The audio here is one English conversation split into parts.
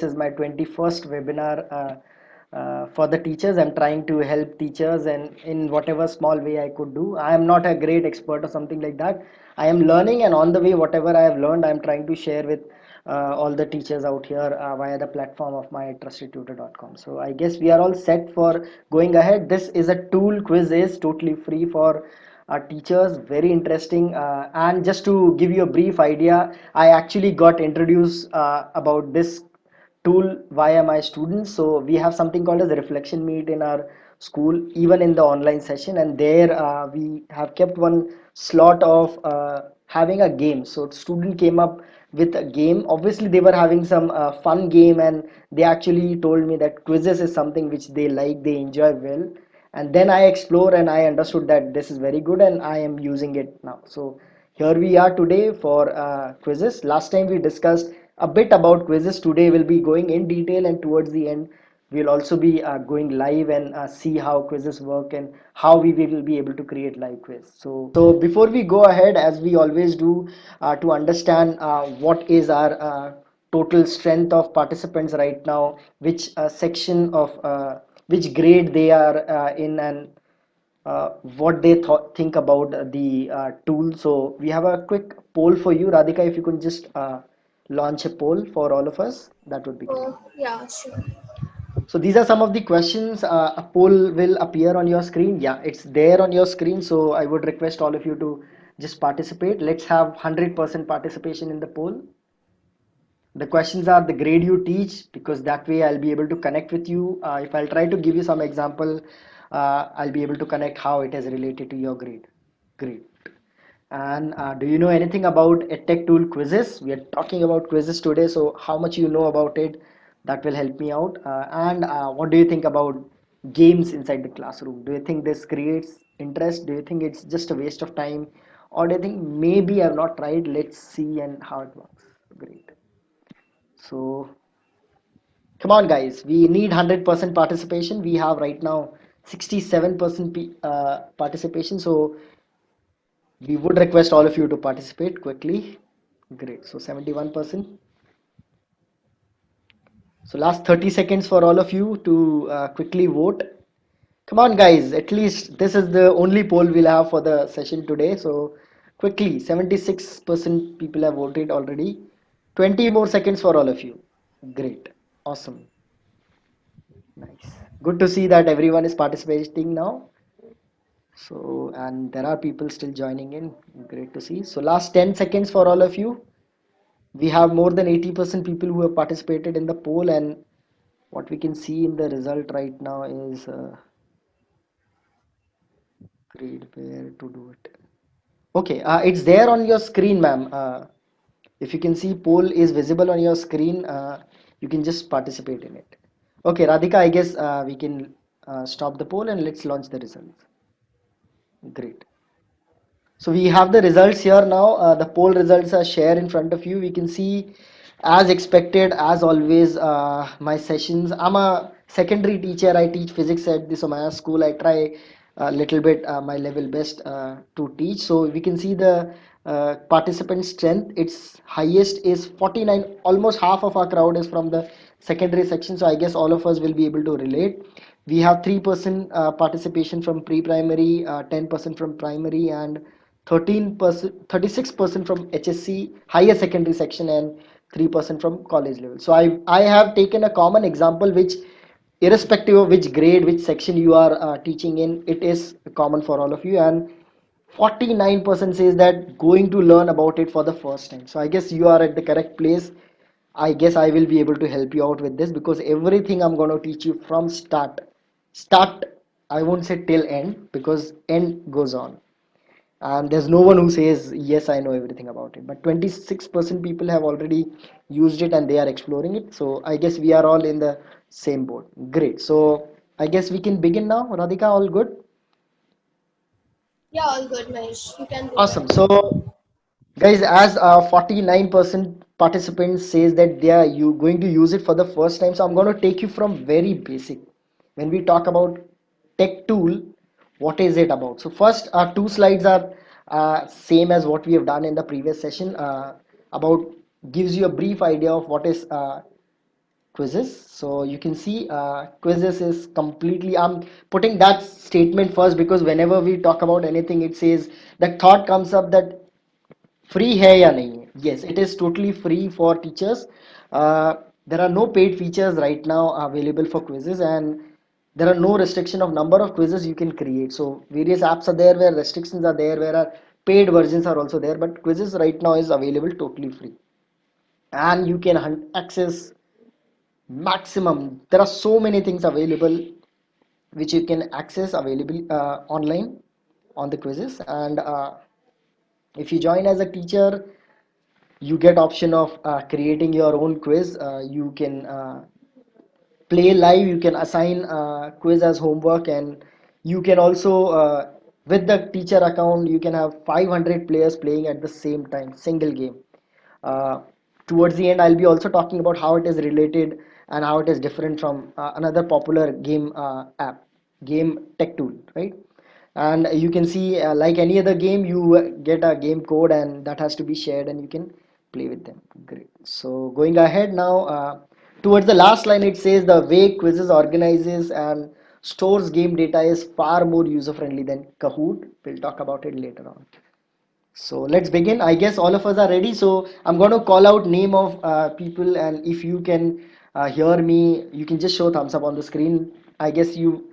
is my 21st webinar for the teachers. I'm trying to help teachers and in whatever small way I could do. I am not a great expert or something like that. I am learning, and on the way, whatever I have learned, I'm trying to share with all the teachers out here via the platform of my trustedtutor.com. So I guess we are all set for going ahead. This is a tool. Quiz is totally free for teachers, very interesting. And just to give you a brief idea, I actually got introduced about this tool via my students. So we have something called as a reflection meet in our school, even in the online session, and there we have kept one slot of having a game. So student came up with a game. Obviously they were having some fun game, and they actually told me that quizzes is something which they like, they enjoy well. And then I explore and I understood that this is very good, and I am using it now. So here we are today for quizzes. Last time we discussed a bit about quizzes. Today we'll be going in detail, and towards the end we'll also be going live and see how quizzes work and how we will be able to create live quiz. So before we go ahead, as we always do, to understand what is our total strength of participants right now, which section of which grade they are in, and what they think about the tool. So we have a quick poll for you, Radhika. If you could just launch a poll for all of us, that would be great. Yeah, sure. So these are some of the questions. A poll will appear on your screen. Yeah, it's there on your screen. So I would request all of you to just participate. Let's have 100% participation in the poll. The questions are the grade you teach, because that way I'll be able to connect with you. If I'll try to give you some example, I'll be able to connect how it is related to your grade. Great. And do you know anything about EdTech tool quizzes? We are talking about quizzes today, so how much you know about it, that will help me out. And what do you think about games inside the classroom? Do you think this creates interest? Do you think it's just a waste of time? Or do you think maybe I've not tried, let's see and how it works? Great. So come on, guys. We need 100% participation. We have right now 67% participation. So we would request all of you to participate quickly. Great. So 71%. So last 30 seconds for all of you to quickly vote. Come on, guys. At least this is the only poll we'll have for the session today. So quickly, 76% people have voted already. 20 more seconds for all of you. Great. Awesome. Nice. Good to see that everyone is participating now. So, and there are people still joining in. Great to see. So, last 10 seconds for all of you. We have more than 80% people who have participated in the poll, and what we can see in the result right now is grade where to do it. Okay, it's there on your screen, ma'am. If you can see poll is visible on your screen, you can just participate in it. Okay, Radhika, I guess we can stop the poll and let's launch the results. Great. So we have the results here now. The poll results are shared in front of you. We can see, as expected, as always, my sessions. I'm a secondary teacher. I teach physics at the Somaya school. I try a little bit my level best to teach. So we can see the participant strength. Its highest is 49. Almost half of our crowd is from the secondary section. So I guess all of us will be able to relate. We have 3% participation from pre-primary, 10% from primary, and 13%, 36% from HSC higher secondary section, and 3% from college level. So I have taken a common example which, irrespective of which grade, which section you are teaching in, it is common for all of you. And 49% says that going to learn about it for the first time. So I guess you are at the correct place. I guess I will be able to help you out with this, because everything I'm going to teach you from start, I won't say till end, because end goes on, and there's no one who says yes, I know everything about it. But 26% people have already used it and they are exploring it. So I guess we are all in the same boat. Great. So I guess we can begin now. Radhika, all good? Yeah, all good, Mahesh. You can go Awesome. ahead. So guys, as 49% participants says that they are you going to use it for the first time, so I'm going to take you from very basic. When we talk about tech tool, what is it about? So first, two slides are same as what we have done in the previous session, about gives you a brief idea of what is quizzes. So you can see quizzes is completely, I'm putting that statement first because whenever we talk about anything, it says that thought comes up that free है या नहीं है. Yes, it is totally free for teachers. There are no paid features right now available for quizzes, and there are no restriction of number of quizzes you can create. So various apps are there where restrictions are there, where are paid versions are also there, but quizzes right now is available totally free, and you can access maximum. There are so many things available which you can access available online on the quizzes. And if you join as a teacher, you get option of creating your own quiz. You can play live, you can assign quiz as homework, and you can also with the teacher account you can have 500 players playing at the same time, single game. uh, Towards the end, I'll be also talking about how it is related and how it is different from another popular game app, game tech tool, right? And you can see like any other game, you get a game code and that has to be shared and you can play with them. Great. So going ahead now, towards the last line it says the way quizzes organizes and stores game data is far more user friendly than Kahoot. We'll talk about it later on. So let's begin. I guess all of us are ready. So I'm going to call out name of people, and if you can hear me, you can just show thumbs up on the screen. I guess you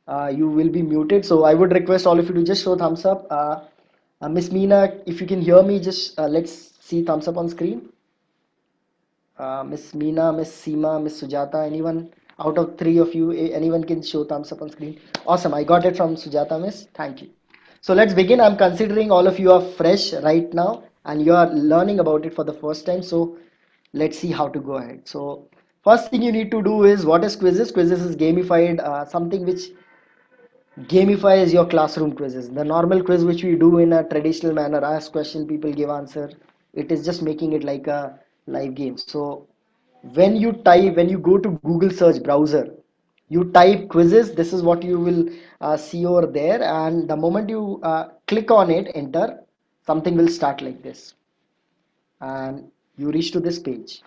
will be muted. So I would request all of you to just show thumbs up. Miss Meena, if you can hear me, just let's see thumbs up on screen. Miss Meena, Miss Seema, Miss Sujata, anyone out of three of you, anyone can show thumbs up on screen. Awesome, I got it from Sujata, Miss. Thank you. So let's begin. I'm considering all of you are fresh right now and you are learning about it for the first time. So let's see how to go ahead. So first thing you need to do is, what is quizzes? Quizzes is gamified, something which gamifies your classroom quizzes. The normal quiz which we do in a traditional manner, ask question, people give answer. It is just making it like a live game. So when you go to Google search browser, you type quizzes. This is what you will see over there. And the moment you click on it, enter, something will start like this. And you reach to this page.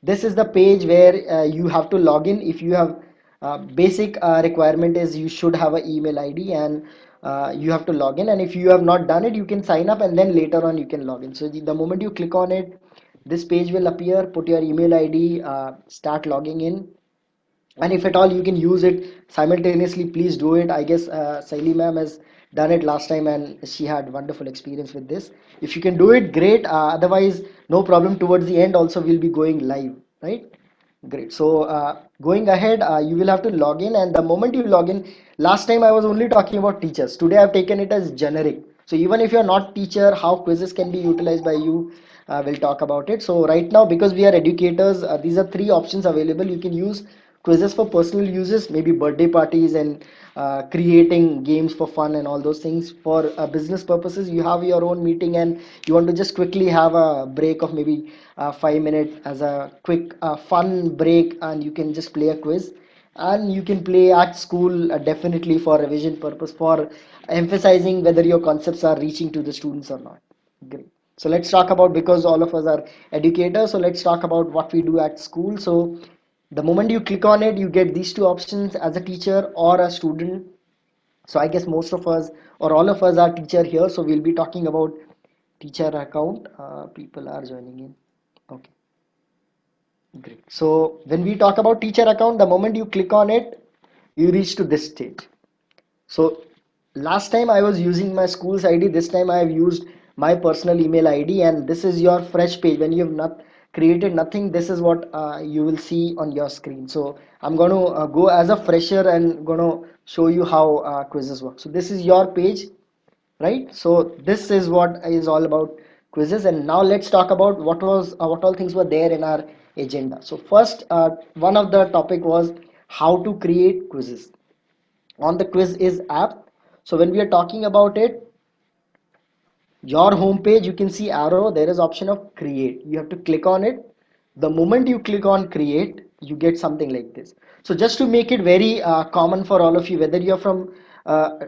This is the page where you have to log in. If you have basic requirement is you should have an email ID, and you have to log in, and if you have not done it, you can sign up and then later on you can log in. So the moment you click on it, this page will appear. Put your email ID, start logging in, and if at all you can use it simultaneously, please do it. I guess Saili ma'am has done it last time and she had wonderful experience with this. If you can do it, great. Otherwise, no problem. Towards the end also we'll be going live, right? Great. So going ahead, you will have to log in, and the moment you log in, last time I was only talking about teachers. Today I've taken it as generic. So even if you're not teacher, how quizzes can be utilized by you, we'll talk about it. So right now, because we are educators, these are three options available. You can use quizzes for personal uses, maybe birthday parties and creating games for fun and all those things. For business purposes, you have your own meeting and you want to just quickly have a break of maybe 5 minutes as a quick fun break, and you can just play a quiz. And you can play at school definitely for revision purpose, for emphasizing whether your concepts are reaching to the students or not. Great. So let's talk about, because all of us are educators, so let's talk about what we do at school. So the moment you click on it, you get these two options as a teacher or a student. So I guess most of us or all of us are teacher here, so we'll be talking about teacher account. People are joining in. Okay, great. So when we talk about teacher account, the moment you click on it, you reach to this stage. So last time I was using my school's ID, this time I have used my personal email ID, and this is your fresh page. When you have not created nothing, this is what you will see on your screen. So I'm going to go as a fresher and going to show you how quizzes work. So this is your page, right? So this is what is all about quizzes. And now let's talk about what all things were there in our agenda. So first, one of the topic was how to create quizzes on the quiz is app. So when we are talking about it, your home page, you can see arrow, there is option of create. You have to click on it. The moment you click on create, you get something like this. So just to make it very common for all of you, whether you're from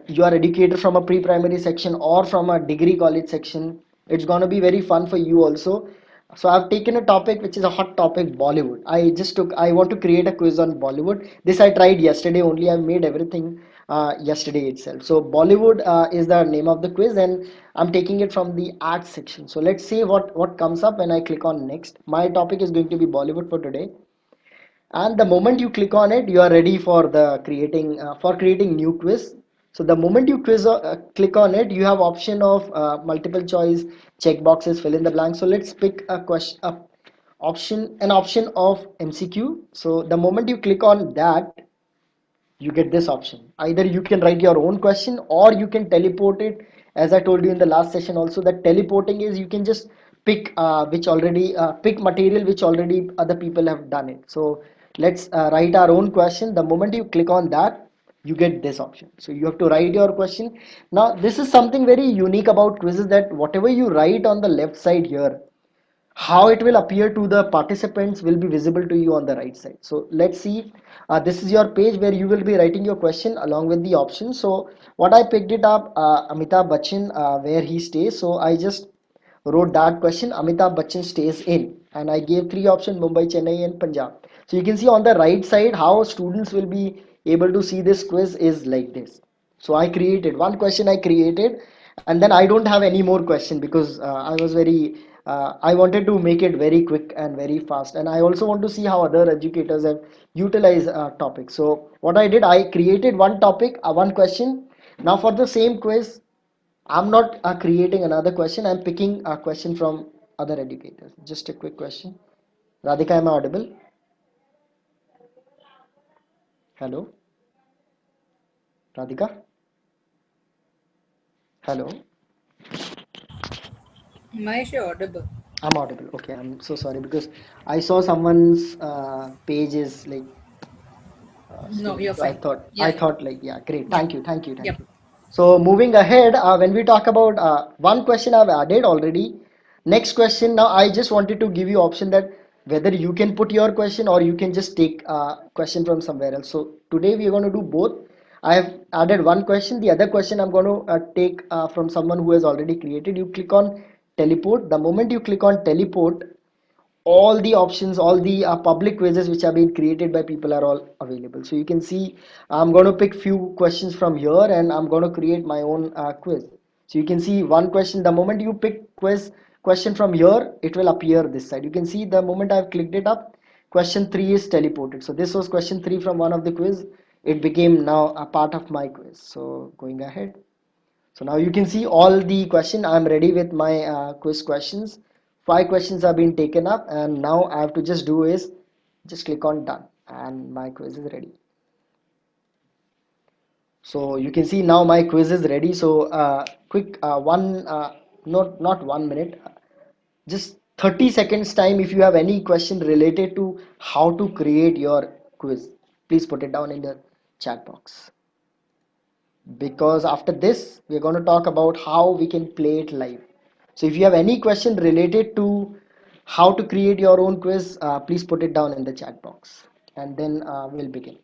you are educator from a pre-primary section or from a degree college section, it's going to be very fun for you also. So I've taken a topic which is a hot topic, Bollywood. I want to create a quiz on Bollywood. This I tried yesterday only. I made everything yesterday itself. So Bollywood is the name of the quiz, and I'm taking it from the art section. So let's see what comes up when I click on next. My topic is going to be Bollywood for today, and the moment you click on it, you are ready for the creating new quiz. So the moment you click on it, you have option of multiple choice, check boxes, fill in the blank. So let's pick a question, an option of MCQ. So the moment you click on that, you get this option. Either you can write your own question or you can teleport it. As I told you in the last session also, that teleporting is you can just pick which already pick material which already other people have done it. So let's write our own question. The moment you click on that, you get this option. So you have to write your question. Now this is something very unique about quizzes, that whatever you write on the left side here, how it will appear to the participants will be visible to you on the right side. So let's see. This is your page where you will be writing your question along with the options. So what I picked it up, Amitabh Bachchan, where he stays. So I just wrote that question. Amitabh Bachchan stays in, and I gave three options: Mumbai, Chennai, and Punjab. So you can see on the right side how students will be able to see this quiz is like this. So I created one question, I created, and then I don't have any more question because I was very I wanted to make it very quick and very fast, and I also want to see how other educators have utilized topics. So what I did, I created one topic, one question. Now for the same quiz, I'm not creating another question. I'm picking a question from other educators. Just a quick question. Radhika, am I audible? Hello, Radhika. Hello, Mahesh, you're audible. I'm audible. Okay, I'm so sorry because I saw someone's page is like No, still. you're So I fine. thought, Yeah, yeah, like, yeah, great. yeah, Thank you, thank you, thank yep. you. So moving ahead, when we talk about one question I've added already. Next question. Now I just wanted to give you option that whether you can put your question or you can just take a question from somewhere else. So today we are going to do both. I have added one question. The other question I'm going to take from someone who has already created. You click on teleport. The moment you click on teleport, all the options, all the public quizzes which have been created by people are all available. So you can see I'm going to pick few questions from here and I'm going to create my own quiz. So you can see one question. The moment you pick question from here, it will appear this side. You can see the moment I've clicked it up, question 3 is teleported. So this was question 3 from one of the quiz. It became now a part of my quiz. So going ahead, so now you can see all the question. I'm ready with my quiz questions. Five questions have been taken up, and now I have to just do is just click on done, and my quiz is ready. So you can see now my quiz is ready. So quick one, not 1 minute, just 30 seconds time. If you have any question related to how to create your quiz, please put it down in the chat box. Because after this we're going to talk about how we can play it live. So if you have any question related to how to create your own quiz, please put it down in the chat box, and then we'll begin.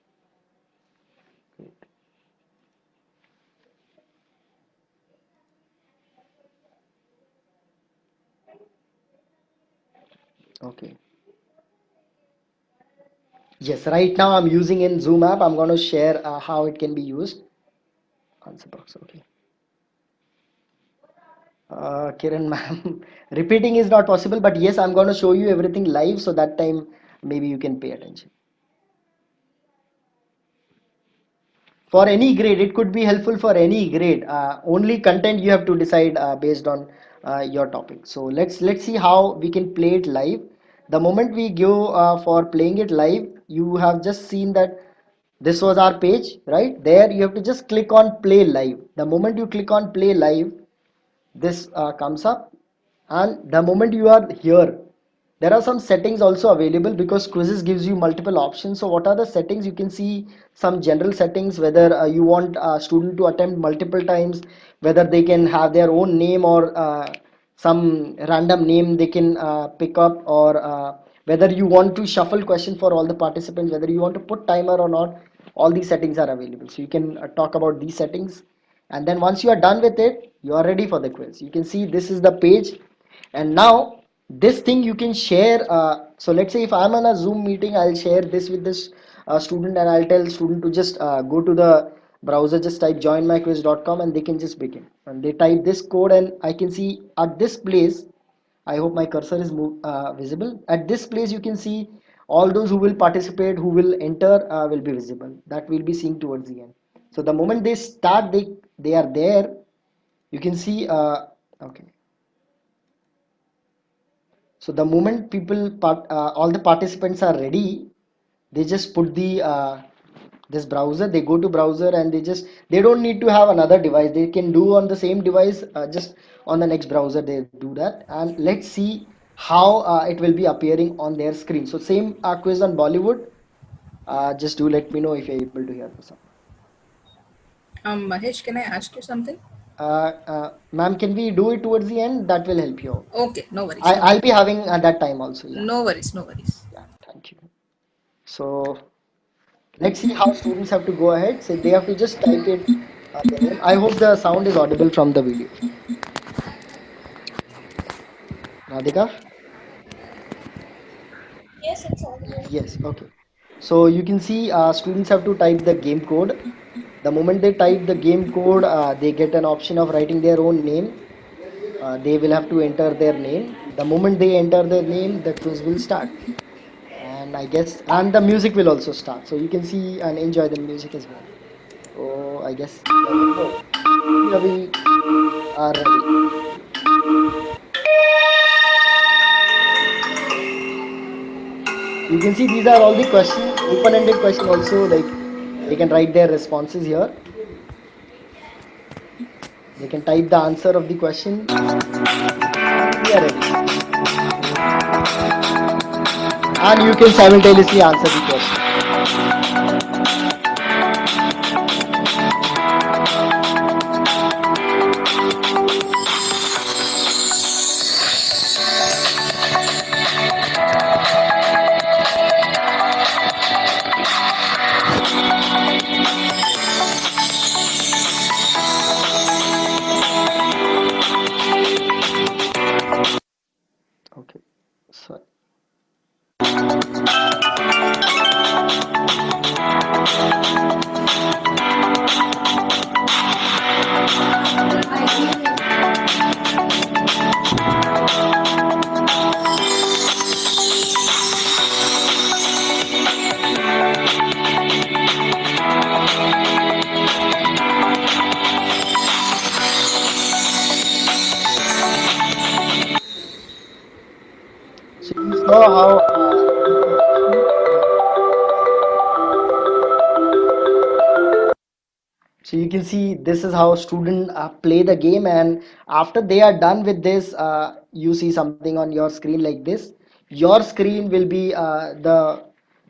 Okay, yes, right now I'm using in Zoom app. I'm going to share how it can be used. Answer box. Okay. Kiran ma'am, repeating is not possible, but yes, I'm going to show you everything live, so that time maybe you can pay attention. For any grade, it could be helpful for any grade. Only content you have to decide based on your topic. So let's see how we can play it live. The moment we go for playing it live, you have just seen that this was our page. Right there you have to just click on play live. The moment you click on play live, this comes up, and the moment you are here, there are some settings also available because quizzes gives you multiple options. So what are the settings? You can see some general settings, whether you want a student to attempt multiple times, whether they can have their own name or some random name they can pick up, or whether you want to shuffle question for all the participants, whether you want to put timer or not. All these settings are available, so you can talk about these settings, and then once you are done with it, you are ready for the quiz. You can see this is the page, and now this thing you can share. So let's say if I'm on a Zoom meeting, I'll share this with this student, and I'll tell student to just go to the browser, just type joinmyquiz.com, and they can just begin, and they type this code, and I can see at this place. I hope my cursor is visible. At this place you can see all those who will participate, who will enter, will be visible. That will be seen towards the end. So the moment they start, they are there. You can see okay. So the moment all the participants are ready, they just put the this browser. They go to browser, and they don't need to have another device. They can do on the same device, just on the next browser they do that. And let's see how it will be appearing on their screen. So same quiz on Bollywood. Just do let me know if you're able to hear the sound. Mahesh, can I ask you something? Ma'am, can we do it towards the end? That will help you out. Okay, no worries, no I'll be worries. having that time also. Yeah. No worries, no worries. Yeah. Thank you. So let's see how students have to go ahead. So they have to just type it the name. I hope the sound is audible from the video. Radhika? Yes, it's audible. Yes, okay. So you can see students have to type the game code. The moment they type the game code, they get an option of writing their own name. They will have to enter their name. The moment they enter their name, the quiz will start. And I guess, and the music will also start. So you can see and enjoy the music as well. So I guess, we are ready. You can see these are all the questions, open-ended question also, like they can write their responses here. They can type the answer of the question. We are ready. And you can simultaneously answer the question. Okay. So so you saw how this is question. So you can see this is how student play the game, and after they are done with this, you see something on your screen like this. Your screen will be the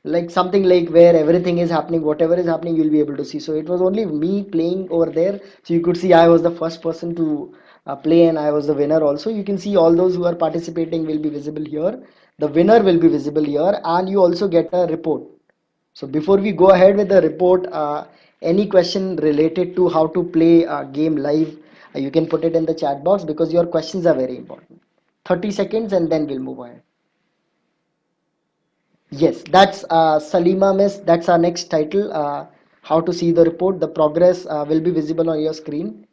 like something like where everything is happening, whatever is happening, you'll be able to see. So it was only me playing over there. So you could see I was the first person to play, and I was the winner also. You can see all those who are participating will be visible here. The winner will be visible here, and you also get a report. So before we go ahead with the report, any question related to how to play a game live, you can put it in the chat box because your questions are very important. 30 seconds and then we'll move ahead. Yes, that's Salima Miss. That's our next title. How to see the report. The progress will be visible on your screen.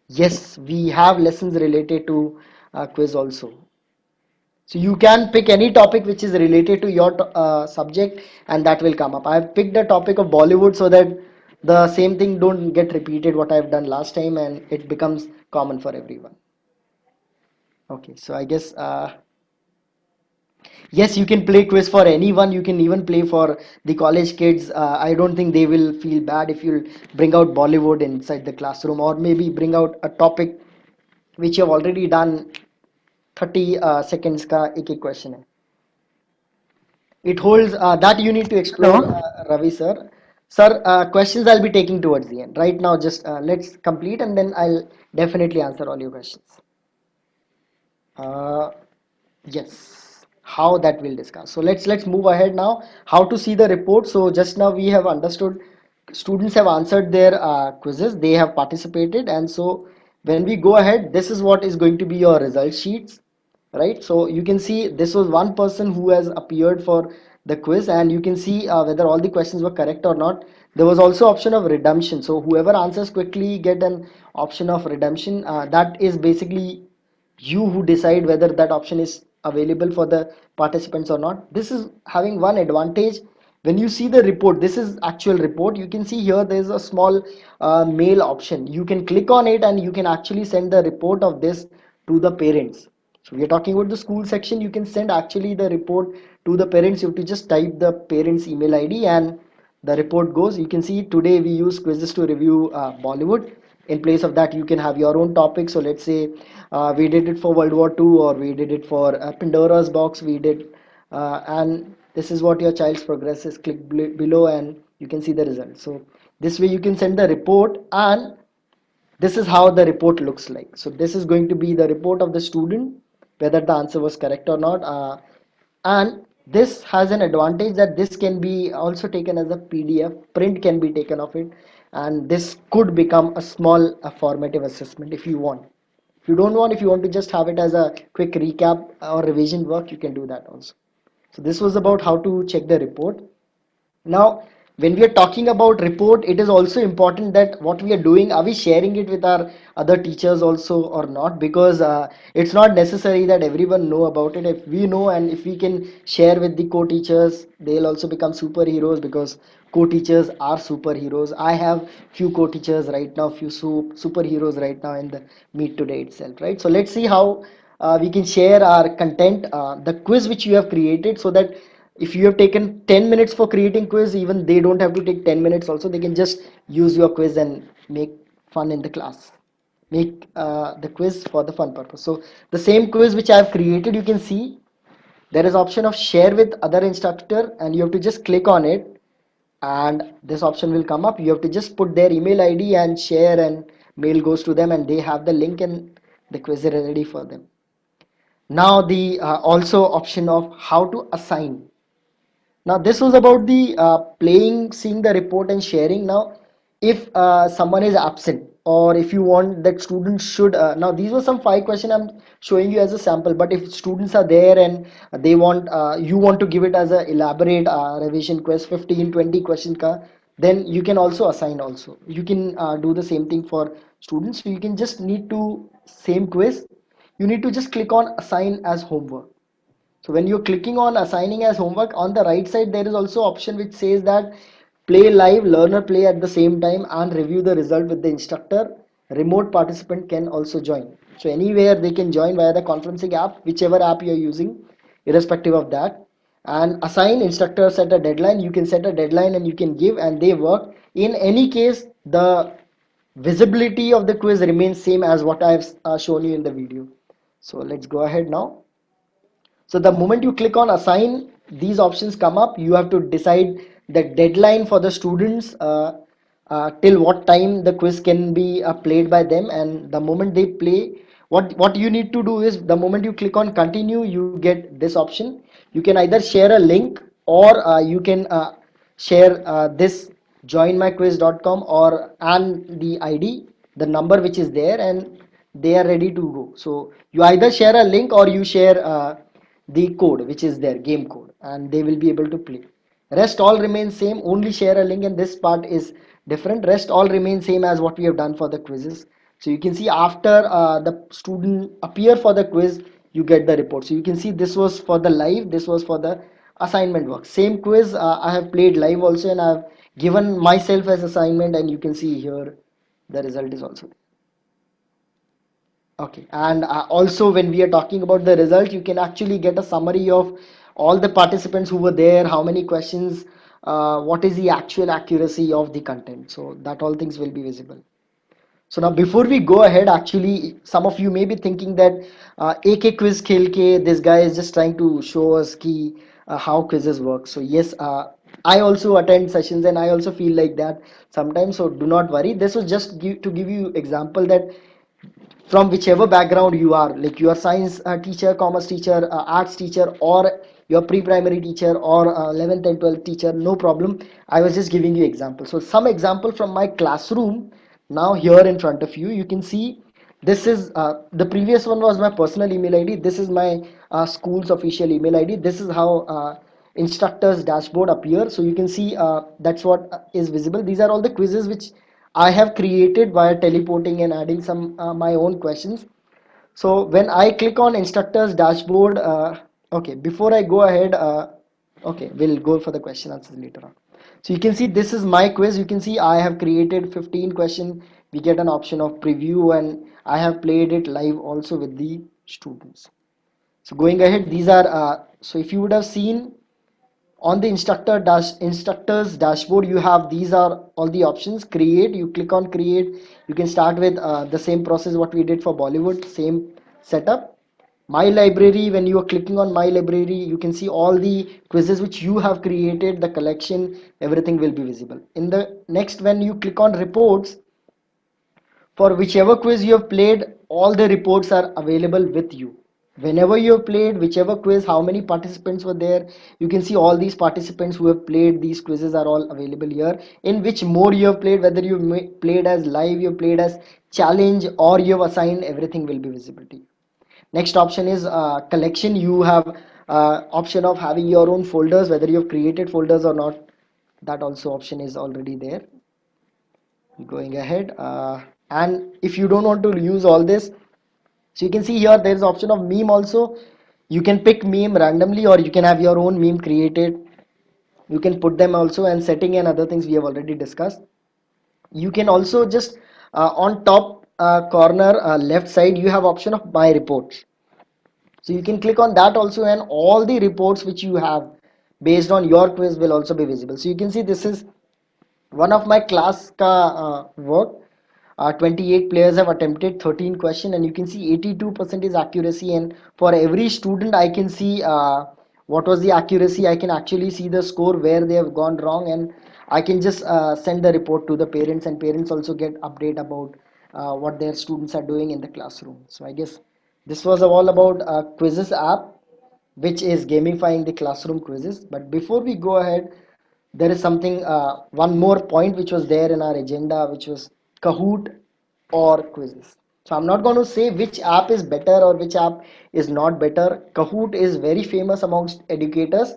Yes, we have lessons related to quiz also. So you can pick any topic which is related to your subject, and that will come up. I've picked the topic of Bollywood so that the same thing don't get repeated what I've done last time, and it becomes common for everyone. Okay, so I guess yes, you can play quiz for anyone. You can even play for the college kids. I don't think they will feel bad if you bring out Bollywood inside the classroom, or maybe bring out a topic which you have already done. 30 seconds का एक एक question है. It holds that you need to explore, Hello? Ravi sir. Sir, questions I'll be taking towards the end. Right now, just let's complete, and then I'll definitely answer all your questions. Uh, yes, how that we'll discuss. So let's move ahead now. How to see the report. So just now we have understood students have answered their quizzes. They have participated, and so when we go ahead, this is what is going to be your result sheets. right? So you can see this was one person who has appeared for the quiz, and you can see whether all the questions were correct or not. There was also option of redemption, so whoever answers quickly get an option of redemption. That is basically you who decide whether that option is available for the participants or not. This is having one advantage. When you see the report, this is actual report, you can see here there is a small mail option. You can click on it and you can actually send the report of this to the parents. So we are talking about the school section. You can send actually the report to the parents. You have to just type the parents email ID and the report goes. You can see today we use quizzes to review Bollywood. In place of that, you can have your own topic. So let's say we did it for World War II, or we did it for Pandora's box. We did and this is what your child's progress is. Click below and you can see the result. So this way you can send the report, and this is how the report looks like. So this is going to be the report of the student, whether the answer was correct or not. And this has an advantage that this can be also taken as a PDF. Print can be taken of it, and this could become a small formative assessment if you want. If you don't want, if you want to just have it as a quick recap or revision work, you can do that also. So this was about how to check the report. Now, when we are talking about report, it is also important that what we are doing, are we sharing it with our other teachers also or not? Because it's not necessary that everyone know about it. If we know and if we can share with the co-teachers, they'll also become superheroes, because co-teachers are superheroes. I have few co-teachers right now, few superheroes right now in the meet today itself, right? So let's see how we can share our content, the quiz which you have created, so that if you have taken 10 minutes for creating quiz, even they don't have to take 10 minutes also. They can just use your quiz and make fun in the class, make the quiz for the fun purpose. So the same quiz which I have created, you can see there is option of share with other instructor, and you have to just click on it, and this option will come up. You have to just put their email ID and share, and mail goes to them and they have the link and the quiz is ready for them. Now the also option of how to assign. Now this was about the playing, seeing the report and sharing. Now if someone is absent, or if you want that students should, now these were some 5 questions I'm showing you as a sample, but if students are there and they want, you want to give it as a elaborate revision quiz, 15-20 question ka, then you can also assign also. You can do the same thing for students. So you can just need to same quiz, you need to just click on assign as homework. So when you're clicking on assigning as homework, on the right side there is also option which says that play live, learner play at the same time and review the result with the instructor. Remote participant can also join. So anywhere they can join via the conferencing app, whichever app you're using, irrespective of that. And assign, instructor set a deadline. You can set a deadline and you can give, and they work. In any case, the visibility of the quiz remains same as what I've shown you in the video. So let's go ahead now. So the moment you click on assign, these options come up. You have to decide the deadline for the students, till what time the quiz can be played by them. And the moment they play, what you need to do is the moment you click on continue, you get this option. You can either share a link, or you can share this joinmyquiz.com, or and the ID, the number which is there, and they are ready to go. So you either share a link or you share the code which is there, game code, and they will be able to play. Rest all remains same, only share a link, and this part is different. Rest all remains same as what we have done for the quizzes. So you can see after the student appear for the quiz, you get the report. So you can see this was for the live, this was for the assignment work. Same quiz I have played live also, and I have given myself as assignment, and you can see here the result is also there. Okay, and also when we are talking about the result, you can actually get a summary of all the participants who were there, how many questions, what is the actual accuracy of the content. So that all things will be visible. So now before we go ahead, actually some of you may be thinking that AK quiz khel ke, this guy is just trying to show us ki, how quizzes work. So yes, I also attend sessions and I also feel like that sometimes. So do not worry. This was just to give you example that from whichever background you are, like you are science teacher, commerce teacher, arts teacher, or your pre-primary teacher, or 11th and 12th teacher, no problem. I was just giving you example. So some example from my classroom now here in front of you. You can see This is the previous one was my personal email id. This is my school's official email id. This is how instructors dashboard appear. So you can see that's what is visible. These are all the quizzes which I have created via teleporting and adding some my own questions. So when I click on instructors dashboard, okay, before I go ahead, okay, we'll go for the question answers later on. So you can see this is my quiz. You can see I have created 15 question. We get an option of preview, and I have played it live also with the students. So going ahead, these are, so if you would have seen on the instructors dashboard, you have, these are all the options. Create, you click on create. You can start with the same process what we did for Bollywood, same setup. My library, when you are clicking on my library, you can see all the quizzes which you have created, the collection, everything will be visible. In the next, when you click on reports, for whichever quiz you have played, all the reports are available with you. Whenever you have played whichever quiz, how many participants were there, you can see all these participants who have played these quizzes are all available here. In which mode you have played, whether you played as live, you played as challenge, or you have assigned, everything will be visible to you. Next option is collection. You have option of having your own folders, whether you have created folders or not. That also option is already there. Going ahead, and if you don't want to use all this, so you can see here there is option of meme also. You can pick meme randomly, or you can have your own meme created. You can put them also, and setting and other things we have already discussed. You can also just on top corner left side, you have option of my reports. So you can click on that also, and all the reports which you have based on your quiz will also be visible. So you can see this is one of my class ka work. 28 players have attempted 13 question, and you can see 82% is accuracy. And for every student, I can see what was the accuracy. I can actually see the score where they have gone wrong, and I can just send the report to the parents, and parents also get update about what their students are doing in the classroom. So I guess this was all about quizzes app, which is gamifying the classroom quizzes. But before we go ahead, there is something, one more point which was there in our agenda, which was Kahoot or quizzes. So I'm not going to say which app is better or which app is not better. Kahoot is very famous amongst educators,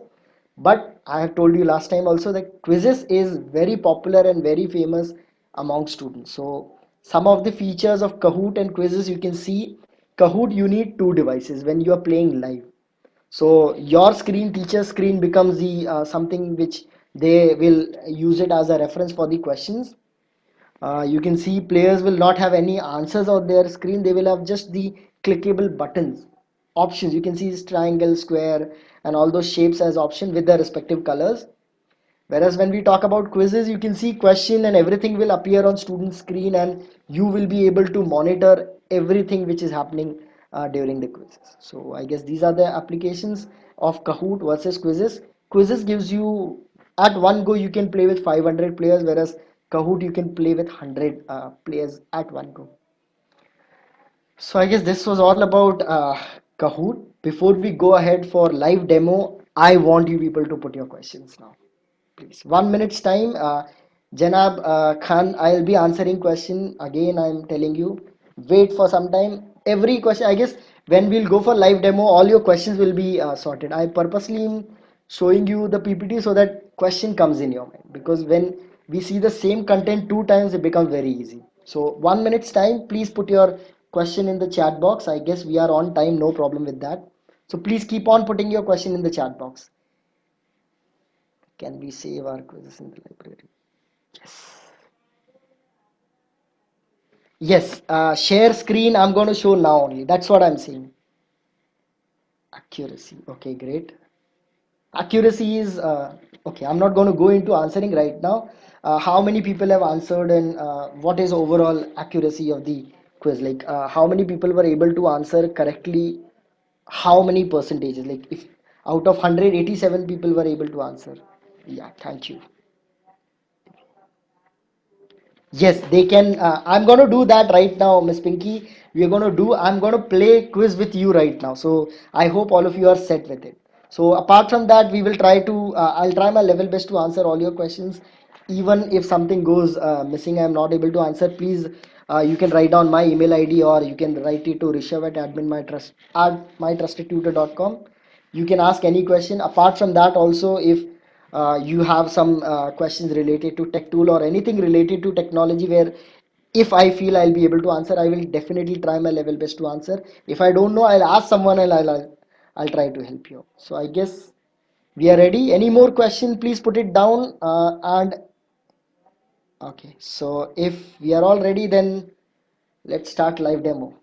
but I have told you last time also that quizzes is very popular and very famous among students. So some of the features of Kahoot and quizzes, you can see Kahoot, you need two devices when you are playing live. So your screen, teacher screen, becomes the something which they will use it as a reference for the questions. You can see players will not have any answers on their screen. They will have just the clickable buttons, options. You can see this triangle, square, and all those shapes as option with their respective colors. Whereas when we talk about quizzes, you can see question and everything will appear on student screen, and you will be able to monitor everything which is happening during the quizzes. So I guess these are the applications of Kahoot versus quizzes. Quizzes gives you, at one go you can play with 500 players, whereas Kahoot you can play with 100 players at one go. So I guess this was all about Kahoot. Before we go ahead for live demo, I want you people to put your questions now. Please, 1 minute's time. Janab Khan, I'll be answering question again. I'm telling you, wait for some time. Every question, I guess, when we'll go for live demo, all your questions will be sorted. I purposely am showing you the PPT so that question comes in your mind, because when we see the same content two times, it becomes very easy. So 1 minute's time. Please put your question in the chat box. I guess we are on time, no problem with that. So please keep on putting your question in the chat box. Can we save our quizzes in the library? Yes. Yes. Share screen. I'm going to show now only. That's what I'm saying. Accuracy. Okay, great. Accuracy is okay. I'm not going to go into answering right now. How many people have answered, and what is overall accuracy of the quiz? Like how many people were able to answer correctly? How many percentages? Like if out of 187 people were able to answer. Yeah, thank you. Yes, they can. I'm going to do that right now, Miss Pinky. We are going to do, I'm going to play quiz with you right now. So I hope all of you are set with it. So apart from that, we will try to, I'll try my level best to answer all your questions. Even if something goes missing, I'm not able to answer, please You can write down my email ID, or you can write it to Rishabh at mytrustedtutor.com. You can ask any question. Apart from that, also, if you have some questions related to tech tool or anything related to technology, where if I feel I'll be able to answer, I will definitely try my level best to answer. If I don't know, I'll ask someone, and I'll try to help you. So I guess we are ready. Any more question? Please put it down. And okay, so if we are all ready, then let's start live demo.